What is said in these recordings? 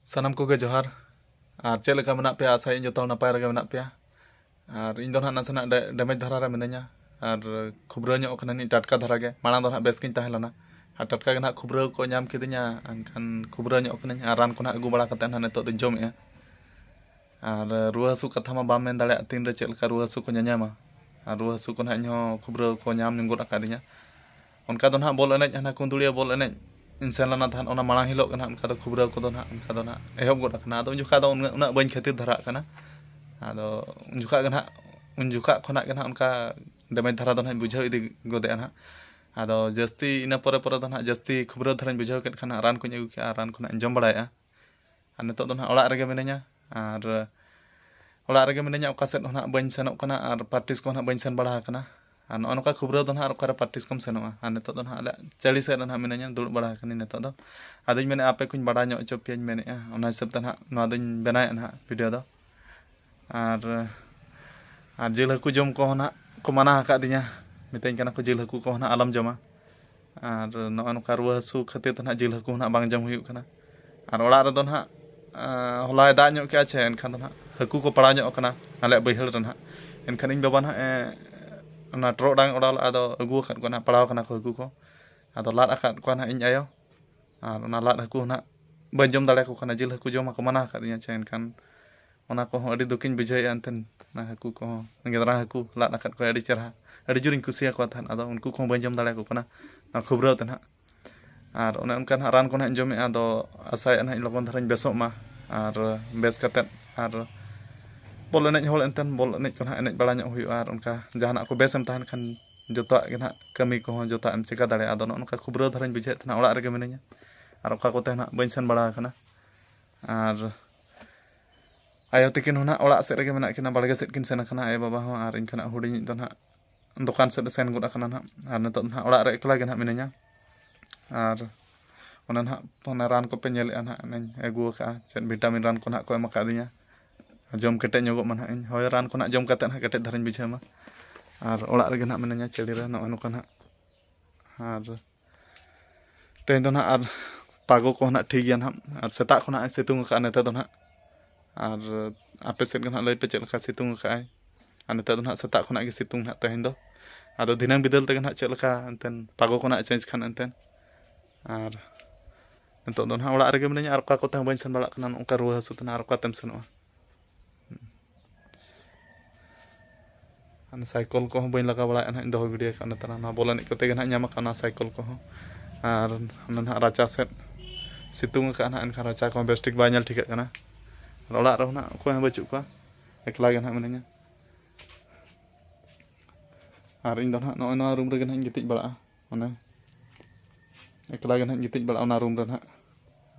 Sanam koge johar ar cel leka menak pe asa in jotol napai rege menak pe ar in do nasana damage dhara re minanya ar khubra nyok kana ni tatka dhara ge malang do bes kin tahen lana ar tatka ge khubra ko nyam kidinya kan khubra nyok kana ar ran ko agu bala kate neto do jom ya ar ruwa hasu katha ma bam men dale tin re cel leka ruwa hasu ko nyama ar ruwa hasu ko nyo khubra ko nyam nyungut akadinya onka do bol enej hana kundulia bol enej insan lana tahan ona malang hilok kana onka do khubra ko do onka do ehop god kana ado unjuka do una bain khatir dhara kana ado unjuka khona kana onka damai dhara do bujhau idi gode ana ado jasti ina pore do jasti khubra dhara bujhau ket kana ran ko agu ke ran ko jom badaya ar neto do orak rege minanya ar orak rege minanya oka set bain senok kana ar partis ko bain sen bada kana ar no onka khubra do okara partis kom senoa ar neto do ale chali set minanya dul bada kani neto do aduñ mene ape kuñ bada nyok cho pian mene ona hisab tan no aduñ benai video do ar jil haku jom ko ko mana akadinya mitañ kana ko jil haku ko alam joma ar no onka ruwa hasu khatir tan jil haku bang jom huyuk kana ar orak re do holai da nyok ke ache enkan do haku ko para nyok kana ale baihal re enkan iñ baba ona trok dang odal ado agu kat ko palaw kana ko haku ko ado lat akat ko iñ ayo ar ona lat haku bain jom dale ko kana jil haku jom ko mana akadinya chen kan ona ko adi dukiñ bujhai anten na haku ko ngedra haku lat akat ko adi cerha adi juring kusia ko tan ado unku ko bain jom dale ko kana khubra tan ar ona onkan ran ko jom ado asai an logon dharañ besok ma ar bes katet ar bol enej hol enten bol enej ko enej bala nyok huyu ar onka jahanak ko besem tahan kan jota ge kami ko jota em cika dale ado onka khubra dharañ bujhai tan orak rege minanya ar oka ko te bain sen bada kana ar ayo tikin orak set rege menak kina balage set kin sen kana ayo baba ar iñ kana hudiñ do dokan set sen god akana ar neto orak re ekla ge minanya ar ona ran ko pe nyel neñ agu ka set vitamin ran ko ko em akadinya jom kete nyogok man iñ hoy ran ko jom kate kete dharañ bujhai ma ar orak rege minanya celi re no noka ar teñ do ar pago ko ठीक गया और सेता खना सितुंग का नेता दो और आपे सेट लई पे चल का सितुंग का और नेता दो सेता खना के सितुंग तेहन दो आदो दिनांग बिदल ते चल का एंतन पागो खना चेंज खान एंतन और नेतो दो ओड़ा रेगे मिनाया और का को ते बाइन सेन बड़ा कना ओका रुवा हासु तना और का तेम सेनोआ अन साइकल को बाइन लगा बड़ा एन दो वीडियो का नेता ना बोलन को ते न्याम का साइकल को और ना राचा सेट सितुंग का एनखान राचा को बेस्टिक बाय नेल ठीक kana orak re ko bachuk ko ekla ge minanya ar iñ do no room re ge gitij bala one ekla ge gitij bala ona room re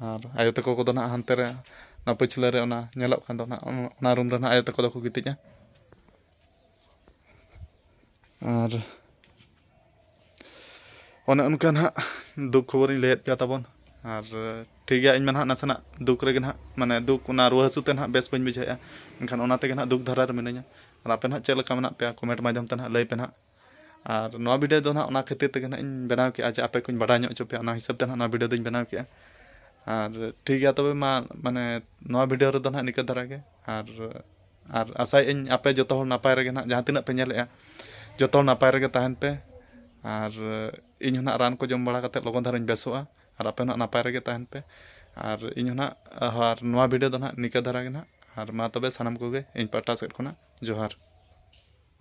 ar ayo teko ko do hante re na pachla re ona nyelok kan do ona room re ayo teko do ko gitij ar ona unkan duk khobor iñ leyet pe tabon আর ঠিক গিয়া ইñ মান নাসানা দুক রেগে মানে দুক না রুয়া হাসু te বেস bañ bujhaya enkan ona tege दुक धरा रे minanya ar ape चेल लeka menak pe कमेंट माध्यम te लई पे ar noa video do ona khatir tege iñ benaw ke aja ape kuñ bada nyok cho pe ona hisab te noa video दुñ benaw ke ar ठीक गया तबे मा माने noa वीडियो रे do nika dhara ge ar asai iñ ape joto hol napai rege jahan tinak pe nyelea joto hol napai rege tahen pe ar iñ ran ko jom bada kate logon dharañ besoa আর আপে নাপাই রেগে তাহেন पे আর ইñ আর নোয়া video दो nika dhara ge আর मा तबे सानाम कोगे इन पाटा set खना जोहार।